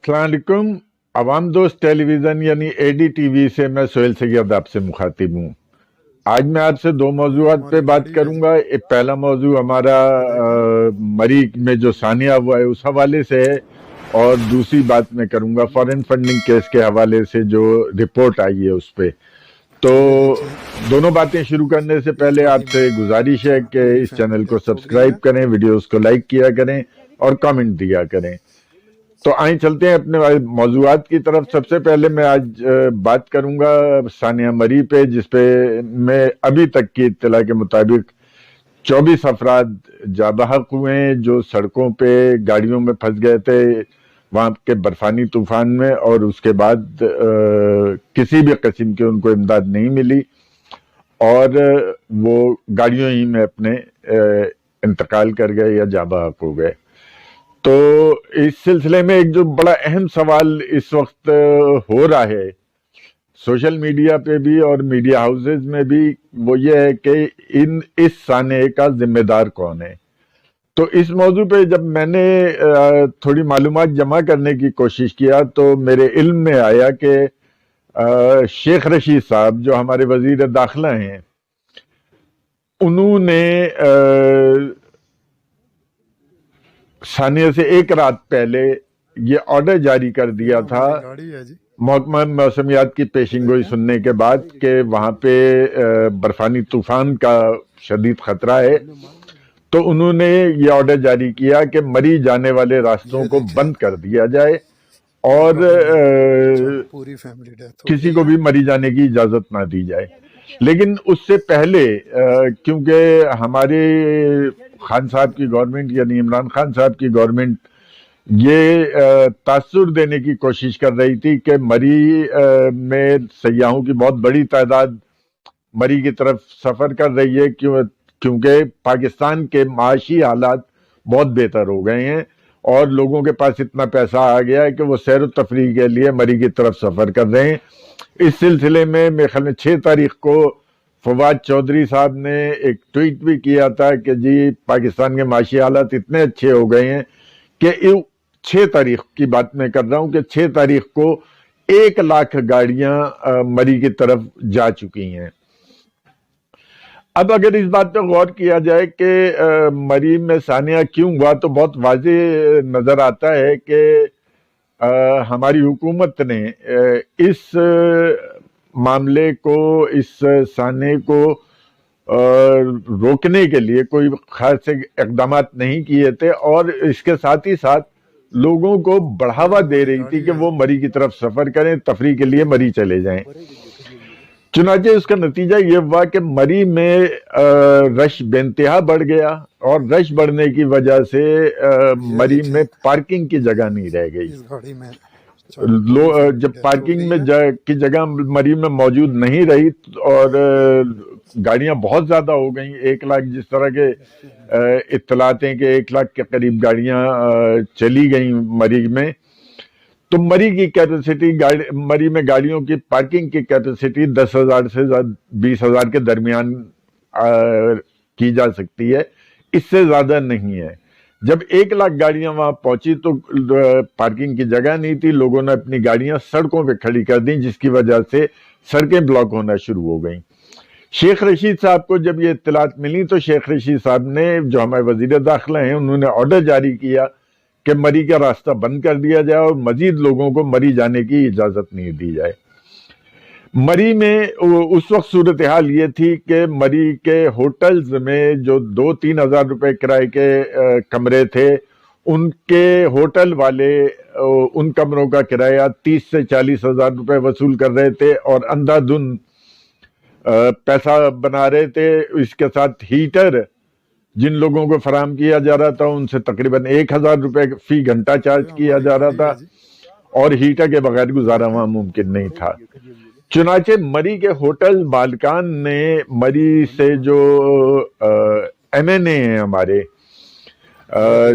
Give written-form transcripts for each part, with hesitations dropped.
अस्सलाम वालेकुम। अवाम दोस्त टेलीविज़न यानी एडी टीवी से मैं सोहेल सैयद आपसे मुखातिब हूँ। आज मैं आपसे दो मौज़ूआत पे बात करूँगा। एक पहला मौज़ू हमारा मरी में जो सानिया हुआ है उस हवाले से है, और दूसरी बात मैं करूँगा फॉरेन फंडिंग केस के हवाले से जो रिपोर्ट आई है उस पे। तो दोनों बातें शुरू करने से पहले आपसे गुजारिश है कि इस चैनल को सब्सक्राइब करें, वीडियोस को लाइक किया करें और कमेंट दिया करें। तो आइए चलते हैं अपने मौजूआत की तरफ। सबसे पहले मैं आज बात करूंगा सानिया मरी पे, जिसपे मैं अभी तक की इत्तला के मुताबिक 24 अफराद जाबहक हुए हैं जो सड़कों पे गाड़ियों में फंस गए थे वहां के बर्फानी तूफान में, और उसके बाद किसी भी किस्म की उनको इमदाद नहीं मिली और वो गाड़ियों ही में अपने इंतकाल कर गए या जाबहक हो गए। तो इस सिलसिले में एक जो बड़ा अहम सवाल इस वक्त हो रहा है सोशल मीडिया पे भी और मीडिया हाउसेज में भी, वो ये है कि इस साने का जिम्मेदार कौन है। तो इस मौजू पे जब मैंने थोड़ी मालूमात जमा करने की कोशिश किया तो मेरे इल्म में आया कि शेख रशीद साहब जो हमारे वजीर दाखिला हैं, उन्होंने सानिया से एक रात पहले ये ऑर्डर जारी कर दिया था महकमा मौसमियात की पेशिंगोई सुनने के बाद कि वहां पे बर्फानी तूफान का शदीद खतरा है। तो उन्होंने ये ऑर्डर जारी किया कि मरी जाने वाले रास्तों को बंद कर दिया जाए और पूरी फैमिली डेथ किसी को भी मरी जाने की इजाजत ना दी जाए। लेकिन उससे पहले क्योंकि हमारे खान साहब की गवर्नमेंट यानी इमरान खान साहब की गवर्नमेंट ये तासुर देने की कोशिश कर रही थी कि मरी में सयाहों की बहुत बड़ी तादाद मरी की तरफ सफर कर रही है, क्योंकि पाकिस्तान के माशी हालात बहुत बेहतर हो गए हैं और लोगों के पास इतना पैसा आ गया है कि वो सैर तफरीह के लिए मरी की तरफ सफर कर रहे हैं। इस सिलसिले में मेरे ख्याल में 6 तारीख को फवाद चौधरी साहब ने एक ट्वीट भी किया था कि जी पाकिस्तान के माशी हालात इतने अच्छे हो गए हैं कि 6 तारीख की बात मैं कर रहा हूं कि 6 तारीख को 1 लाख गाड़ियां मरी की तरफ जा चुकी हैं। अब अगर इस बात पर गौर किया जाए कि मरी में सानिया क्यों हुआ, तो बहुत वाज़ेह नजर आता है कि हमारी हुकूमत ने इस मामले को, इस साने को रोकने के लिए कोई खास इकदाम नहीं किए थे और इसके साथ ही साथ लोगों को बढ़ावा दे रही थी कि वो मरी की तरफ सफर करें, तफरीह के लिए मरी चले जाएं। चुनाचे उसका नतीजा ये हुआ कि मरी में रश बेइंतहा बढ़ गया और रश बढ़ने की वजह से मरी में पार्किंग की जगह नहीं रह गई। जब पार्किंग में की जगह मरी में मौजूद नहीं रही और गाड़ियां बहुत ज्यादा हो गई, 1 लाख जिस तरह के इत्तलात हैं कि 1 लाख के करीब गाड़ियां चली गई मरी में, तो मरी की कैपेसिटी मरी में गाड़ियों की पार्किंग की कैपेसिटी 10,000 से 20,000 के दरमियान की जा सकती है, इससे ज्यादा नहीं है। जब 1 लाख गाड़ियां वहां पहुंची तो पार्किंग की जगह नहीं थी, लोगों ने अपनी गाड़ियां सड़कों पे खड़ी कर दी, जिसकी वजह से सड़कें ब्लॉक होना शुरू हो गई। शेख रशीद साहब को जब ये इत्तलात मिली तो शेख रशीद साहब ने, जो हमारे वजीर दाखिला हैं, उन्होंने ऑर्डर जारी किया कि मरी का रास्ता बंद कर दिया जाए और मजीद लोगों को मरी जाने की इजाजत नहीं दी जाए। मरी में उस वक्त सूरत हाल ये थी कि मरी के होटल्स में जो 2-3 हजार रुपए किराए के कमरे थे, उनके होटल वाले उन कमरों का किराया 30 से 40 हजार रुपए वसूल कर रहे थे और अंधाधुन पैसा बना रहे थे। इसके साथ हीटर जिन लोगों को फराम किया जा रहा था उनसे तकरीबन 1,000 रुपए फी घंटा चार्ज किया जा रहा था और हीटर के बगैर गुजारा वहां मुमकिन नहीं था। चुनाचे मरी के होटल मालिकान ने मरी से जो MNA हैं हमारे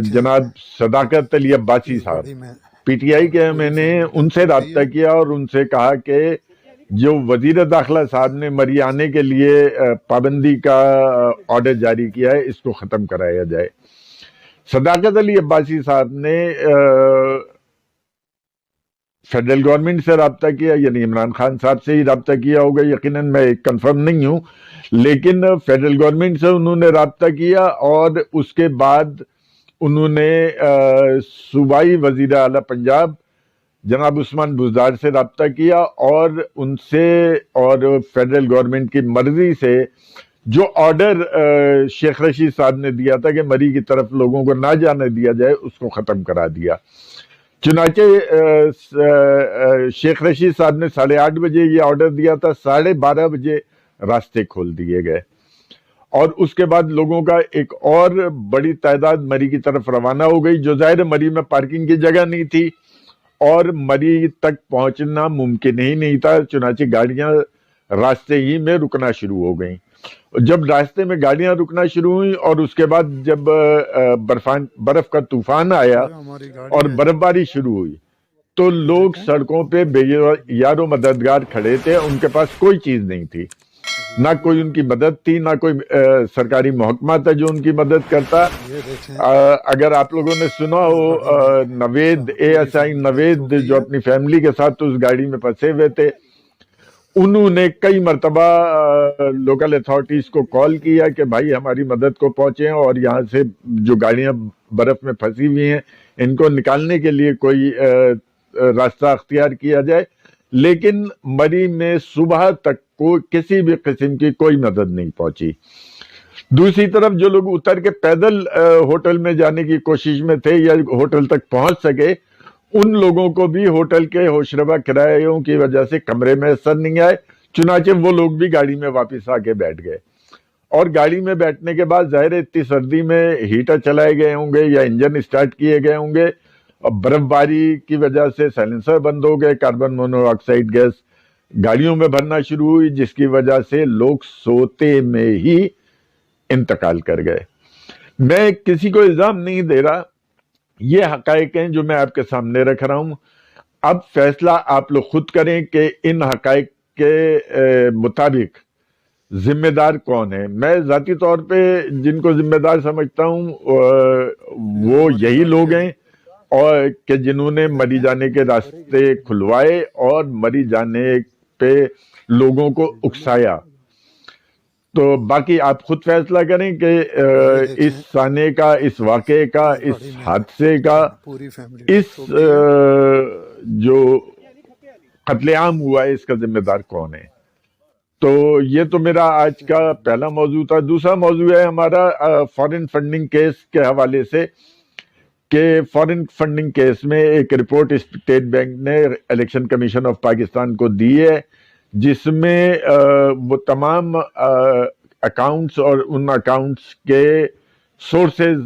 जनाब सदाकत अली अब्बासी साहब, PTI के MNA, उनसे राब्ता किया और उनसे कहा कि जो वजीर दाखिला साहब ने मरी आने के लिए पाबंदी का ऑर्डर जारी किया है, इसको खत्म कराया जाए। सदाकत अली अब्बासी साहब ने فیڈرل گورنمنٹ سے رابطہ کیا، یعنی عمران خان صاحب سے ہی رابطہ کیا ہوگا یقیناً، میں کنفرم نہیں ہوں، لیکن فیڈرل گورنمنٹ سے انہوں نے رابطہ کیا، اور اس کے بعد انہوں نے صوبائی وزیر اعلیٰ پنجاب جناب عثمان بزدار سے رابطہ کیا، اور ان سے اور فیڈرل گورنمنٹ کی مرضی سے جو آرڈر شیخ رشید صاحب نے دیا تھا کہ مری کی طرف لوگوں کو نہ جانے دیا جائے، اس کو ختم کرا دیا۔ چنانچہ شیخ رشید صاحب نے 8:30 بجے یہ آرڈر دیا تھا، 12:30 بجے راستے کھول دیے گئے، اور اس کے بعد لوگوں کا ایک اور بڑی تعداد مری کی طرف روانہ ہو گئی، جو ظاہر مری میں پارکنگ کی جگہ نہیں تھی اور مری تک پہنچنا ممکن ہی نہیں تھا، چنانچہ گاڑیاں راستے ہی میں رکنا شروع ہو گئیں۔ جب راستے میں گاڑیاں رکنا شروع ہوئیں اور اس کے بعد جب برف کا طوفان آیا ہماری اور گاڑی ہے برف باری شروع ہوئی تو لوگ سڑکوں پہ بے یار و مددگار کھڑے تھے، ان کے پاس کوئی چیز نہیں تھی، نہ کوئی ان کی مدد تھی، نہ کوئی سرکاری محکمہ تھا جو ان کی مدد کرتا۔ یہ دیکھیں اگر آپ لوگوں نے سنا ہو نوید ASI نوید جو اپنی فیملی کے ساتھ اس گاڑی میں پھنسے ہوئے تھے، انہوں نے کئی مرتبہ لوکل اتھارٹیز کو کال کیا کہ بھائی ہماری مدد کو پہنچیں اور یہاں سے جو گاڑیاں برف میں پھنسی ہوئی ہیں ان کو نکالنے کے لیے کوئی راستہ اختیار کیا جائے، لیکن مری میں صبح تک کسی بھی قسم کی کوئی مدد نہیں پہنچی۔ دوسری طرف جو لوگ اتر کے پیدل ہوٹل میں جانے کی کوشش میں تھے یا ہوٹل تک پہنچ سکے، ان لوگوں کو بھی ہوٹل کے ہوشربا کرایوں کی وجہ سے کمرے میں اثر نہیں آئے، چنانچہ وہ لوگ بھی گاڑی میں واپس آ کے بیٹھ گئے، اور گاڑی میں بیٹھنے کے بعد ظاہر ہے اتنی سردی میں ہیٹر چلائے گئے ہوں گے یا انجن اسٹارٹ کیے گئے ہوں گے، اور برف باری کی وجہ سے سائلنسر بند ہو گئے، کاربن مونو آکسائڈ گیس گاڑیوں میں بھرنا شروع ہوئی، جس کی وجہ سے لوگ سوتے میں ہی انتقال کر گئے۔ میں کسی کو الزام نہیں دے رہا، یہ حقائق ہیں جو میں آپ کے سامنے رکھ رہا ہوں، اب فیصلہ آپ لوگ خود کریں کہ ان حقائق کے مطابق ذمہ دار کون ہے۔ میں ذاتی طور پہ جن کو ذمہ دار سمجھتا ہوں وہ یہی لوگ ہیں اور کہ جنہوں نے مری جانے کے راستے کھلوائے اور مری جانے پہ لوگوں کو اکسایا۔ تو باقی آپ خود فیصلہ کریں کہ اس سانے کا، اس واقعے کا، اس حادثے کا، پوری فیملی اس جو قتل عام ہوا ہے اس کا ذمہ دار کون ہے۔ تو یہ تو میرا آج کا پہلا موضوع تھا۔ دوسرا موضوع ہے ہمارا فارن فنڈنگ کیس کے حوالے سے، کہ فارن فنڈنگ کیس میں ایک رپورٹ اسٹیٹ بینک نے الیکشن کمیشن آف پاکستان کو دی ہے، جس میں وہ تمام اکاؤنٹس اور ان اکاؤنٹس کے سورسز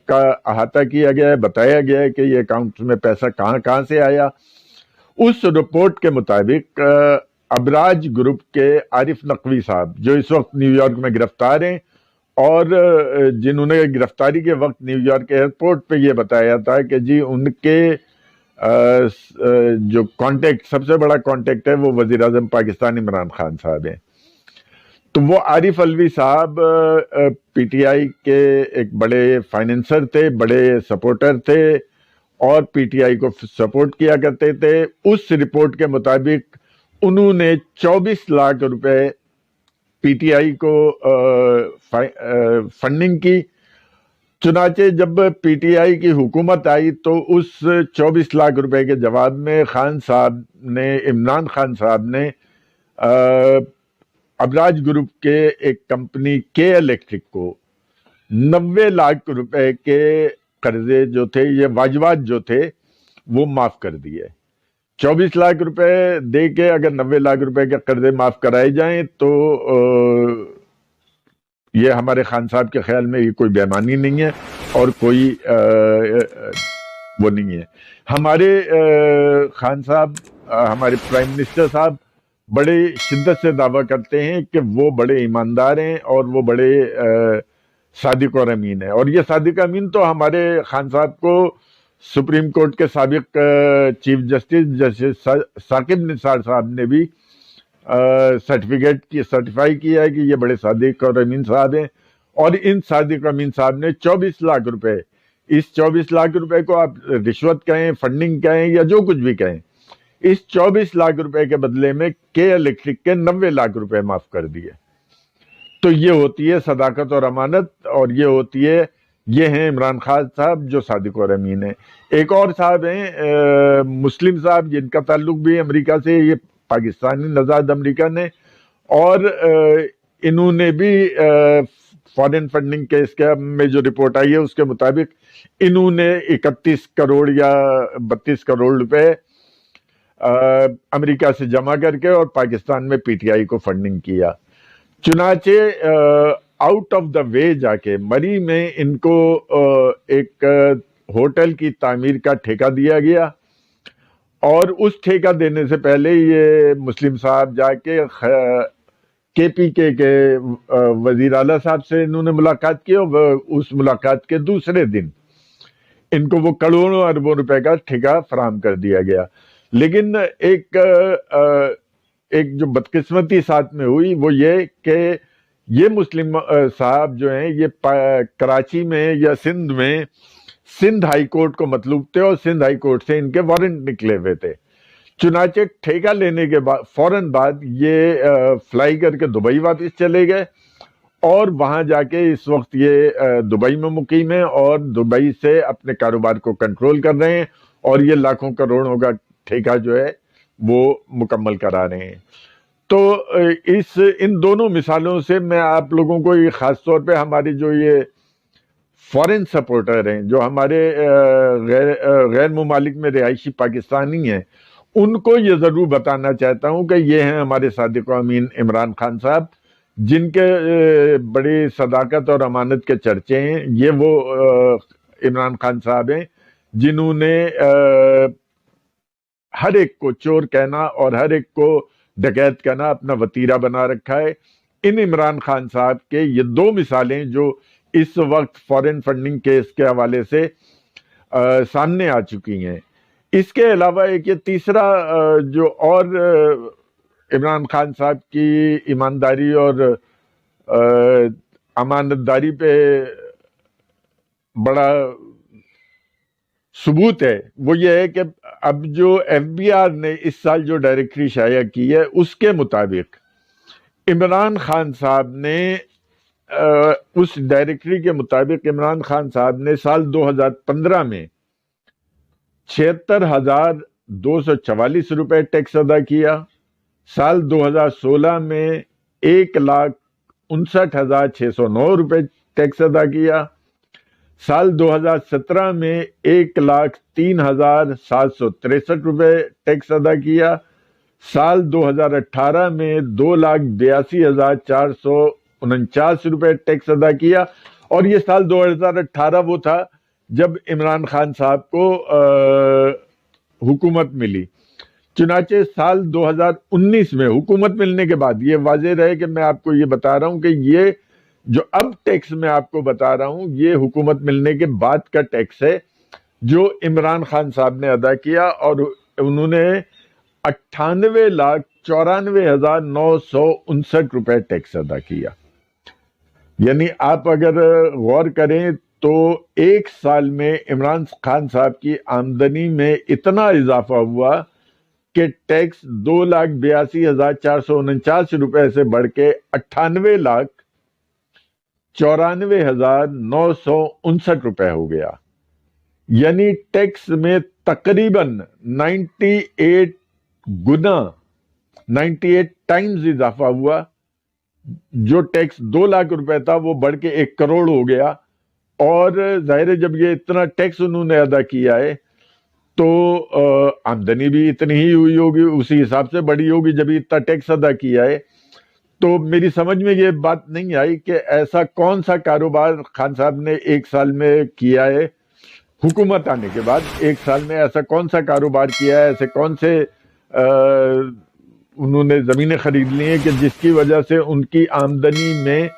کا احاطہ کیا گیا ہے، بتایا گیا ہے کہ یہ اکاؤنٹس میں پیسہ کہاں سے آیا۔ اس رپورٹ کے مطابق ابراج گروپ کے عارف نقوی صاحب جو اس وقت نیو یارک میں گرفتار ہیں، اور جنہوں نے گرفتاری کے وقت نیو یارک ایئرپورٹ پہ یہ بتایا تھا کہ جی ان کے جو کانٹیکٹ، سب سے بڑا کانٹیکٹ ہے وہ وزیر اعظم پاکستان عمران خان صاحب ہیں۔ تو وہ عارف علوی صاحب پی ٹی آئی کے ایک بڑے فائنینسر تھے، بڑے سپورٹر تھے، اور پی ٹی آئی کو سپورٹ کیا کرتے تھے۔ اس رپورٹ کے مطابق انہوں نے 24 لاکھ روپے پی ٹی آئی کو فنڈنگ کی۔ چنانچہ جب پی ٹی آئی کی حکومت آئی تو اس 24 لاکھ روپے کے جواب میں عمران خان صاحب نے ابراج گروپ کے ایک کمپنی کے الیکٹرک کو 90 لاکھ روپے کے قرضے جو تھے، یہ واجبات جو تھے، وہ معاف کر دیے۔ 24 لاکھ روپے دے کے اگر 90 لاکھ روپے کے قرضے معاف کرائے جائیں تو یہ ہمارے خان صاحب کے خیال میں یہ کوئی بے ایمانی نہیں ہے اور کوئی وہ نہیں ہے۔ ہمارے خان صاحب، ہمارے پرائم منسٹر صاحب بڑے شدت سے دعویٰ کرتے ہیں کہ وہ بڑے ایماندار ہیں اور وہ بڑے صادق اور امین ہیں، اور یہ صادق امین تو ہمارے خان صاحب کو سپریم کورٹ کے سابق چیف جسٹس ثاقب نثار صاحب نے بھی سرٹیفائی کیا ہے کہ یہ بڑے صادق اور امین صاحب ہیں، اور ان صادق امین صاحب نے 24 لاکھ روپے، اس 24 لاکھ روپے کو آپ رشوت کہیں، فنڈنگ کہیں یا جو کچھ بھی کہیں، اس 24 लाख रुपए के बदले में के इलेक्ट्रिक के 90 लाख रुपए माफ कर दिए। तो ये होती है सदाकत और अमानत, और ये हैं इमरान खान साहब जो सादिक और अमीन है। एक और साहब हैं मुस्लिम साहब, जिनका ताल्लुक भी अमेरिका से, ये पाकिस्तानी नज़ाद अमेरिकन है, और इन्होंने भी फॉरेन फंडिंग केस के में जो रिपोर्ट आई है उसके मुताबिक इन्होंने 31 करोड़ या 32 करोड़ रुपए अमेरिका से जमा करके और पाकिस्तान में पीटीआई को फंडिंग किया। चुनाचे आउट ऑफ द वे जाके मरी में इनको एक होटल की तामीर का ठेका दिया गया, और उस ठेका देने से पहले ये मुस्लिम साहब जाके केपीके के वजीर आला साहब से इन्होंने मुलाकात की, और उस मुलाकात के दूसरे दिन इनको वो करोड़ों अरबों रुपए का ठेका फराहम कर दिया गया। लेकिन एक जो बदकिस्मती साथ में हुई वो ये कि ये मुस्लिम साहब जो हैं ये कराची में या सिंध में सिंध हाई कोर्ट को मतलूब थे, और सिंध हाई कोर्ट से इनके वारंट निकले हुए थे। चुनाचे ठेका लेने के बाद फौरन बाद ये फ्लाई करके दुबई वापस चले गए, और वहां जाके इस वक्त ये दुबई में मुकीम है, और दुबई से अपने कारोबार को कंट्रोल कर रहे हैं, और ये लाखों करोड़ों का ठेका जो है वो मुकम्मल करा रहे हैं। तो इन दोनों मिसालों से मैं आप लोगों को ये खास तौर पे हमारे जो ये फॉरेन सपोर्टर हैं, जो हमारे गैर मुमालिक में रिहायशी पाकिस्तानी हैं, उनको ये ज़रूर बताना चाहता हूँ कि ये हैं हमारे सादिक अमीन इमरान खान साहब, जिनके बड़ी सदाकत और अमानत के चर्चे हैं। ये वो इमरान खान साहब हैं जिन्होंने हर एक को चोर कहना और हर एक को डकैत कहना अपना वतीरा बना रखा है। इन इमरान खान साहब के ये दो मिसालें जो इस वक्त फॉरेन फंडिंग केस के हवाले से सामने आ चुकी हैं। इसके अलावा एक ये तीसरा जो और इमरान खान साहब की ईमानदारी और अमानतदारी पे बड़ा सबूत है, वो ये है कि अब जो एफबीआर ने इस साल जो डायरेक्टरी शाया की है उसके मुताबिक इमरान खान साहब ने उस डायरेक्टरी के मुताबिक इमरान खान साहब ने साल 2015 में 76,244 रुपए टैक्स अदा किया, साल 2016 में 1,59,609 रुपए टैक्स अदा किया, साल 2017 में 1,03,763 रुपए टैक्स अदा किया, साल 2018 में 2,82,449 रुपए टैक्स अदा किया, और ये साल 2018 वो था जब इमरान खान साहब को हुकूमत मिली। चुनाचे साल 2019 में हुकूमत मिलने के बाद ये वाज़ेह रहे कि मैं आपको ये बता रहा हूं कि ये जो अब टैक्स मैं आपको बता रहा हूं ये हुकूमत मिलने के बाद का टैक्स है जो इमरान खान साहब ने अदा किया, और उन्होंने 98,94,959 रुपए टैक्स अदा किया। यानी आप अगर गौर करें तो एक साल में इमरान खान साहब की आमदनी में इतना इजाफा हुआ कि टैक्स 2,82,449 रुपए से बढ़ के 98,94,959 रुपए हो गया। यानी टैक्स में तकरीबन 98 गुना 98 टाइम्स इजाफा हुआ। जो टैक्स 2 लाख रुपए था वो बढ़ के 1 करोड़ हो गया, और जाहिर है जब ये इतना टैक्स उन्होंने अदा किया है तो आमदनी भी इतनी ही हुई होगी, उसी हिसाब से बढ़ी होगी जब इतना टैक्स अदा किया है। तो मेरी समझ में ये बात नहीं आई कि ऐसा कौन सा कारोबार खान साहब ने एक साल में किया है, हुकूमत आने के बाद एक साल में ऐसा कौन सा कारोबार किया है, ऐसे कौन से उन्होंने ज़मीनें खरीद ली हैं कि जिसकी वजह से उनकी आमदनी में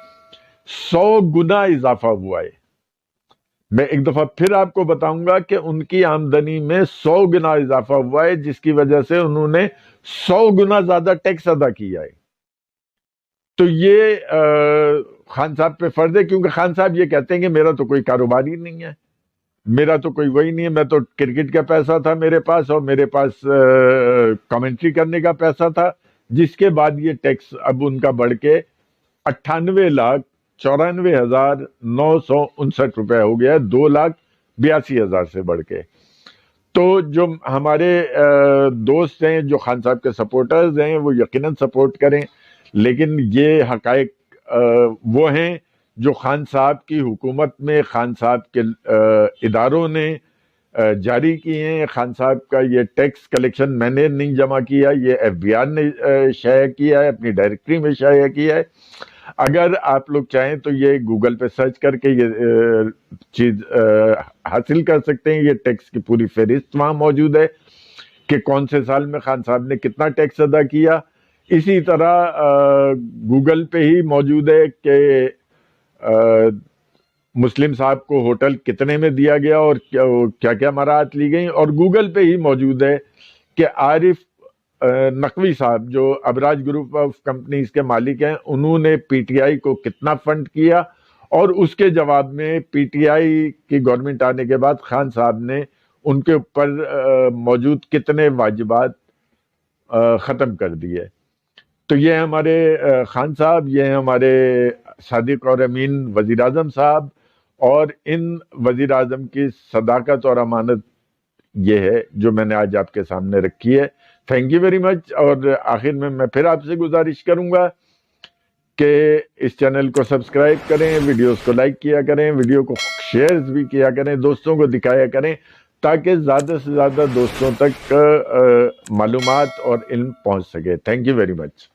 100 गुना इजाफा हुआ है। मैं एक दफा फिर आपको बताऊंगा कि उनकी आमदनी में 100 गुना इजाफा हुआ है, जिसकी वजह से उन्होंने 100 गुना ज्यादा टैक्स अदा किया है। तो ये खान साहब पे फर्ज है, क्योंकि खान साहब ये कहते हैं कि मेरा तो कोई कारोबार ही नहीं है, میرا تو کوئی وہی نہیں ہے. میں تو کرکٹ کا پیسہ تھا میرے پاس اور میرے پاس کامنٹری کرنے کا پیسہ تھا, جس کے بعد یہ ٹیکس اب ان کا بڑھ کے 98,94,959 روپے ہو گیا ہے, 2,82,000 سے بڑھ کے. تو جو ہمارے دوست ہیں جو خان صاحب کے سپورٹرز ہیں وہ یقیناً سپورٹ کریں, لیکن یہ حقائق وہ ہیں جو خان صاحب کی حکومت میں خان صاحب کے اداروں نے جاری کی ہیں. خان صاحب کا یہ ٹیکس کلیکشن میں نے نہیں جمع کیا, یہ FBI نے شائع کیا ہے, اپنی ڈائریکٹری میں شائع کیا ہے. اگر آپ لوگ چاہیں تو یہ گوگل پہ سرچ کر کے یہ چیز حاصل کر سکتے ہیں. یہ ٹیکس کی پوری فہرست وہاں موجود ہے کہ کون سے سال میں خان صاحب نے کتنا ٹیکس ادا کیا. اسی طرح گوگل پہ ہی موجود ہے کہ مسلم صاحب کو ہوٹل کتنے میں دیا گیا اور کیا کیا مراعات لی گئیں. اور گوگل پہ ہی موجود ہے کہ عارف نقوی صاحب جو ابراج گروپ آف کمپنیز کے مالک ہیں, انہوں نے پی ٹی آئی کو کتنا فنڈ کیا, اور اس کے جواب میں پی ٹی آئی کی گورنمنٹ آنے کے بعد خان صاحب نے ان کے اوپر موجود کتنے واجبات ختم کر دیے. تو یہ ہمارے خان صاحب, یہ ہمارے صادق اور امین وزیر اعظم صاحب, اور ان وزیر اعظم کی صداقت اور امانت یہ ہے جو میں نے آج آپ کے سامنے رکھی ہے. Thank you very much. اور آخر میں پھر آپ سے گزارش کروں گا کہ اس چینل کو سبسکرائب کریں, ویڈیوز کو لائک کیا کریں, ویڈیو کو شیئرز بھی کیا کریں, دوستوں کو دکھایا کریں, تاکہ زیادہ سے زیادہ دوستوں تک معلومات اور علم پہنچ سکے. Thank you very much.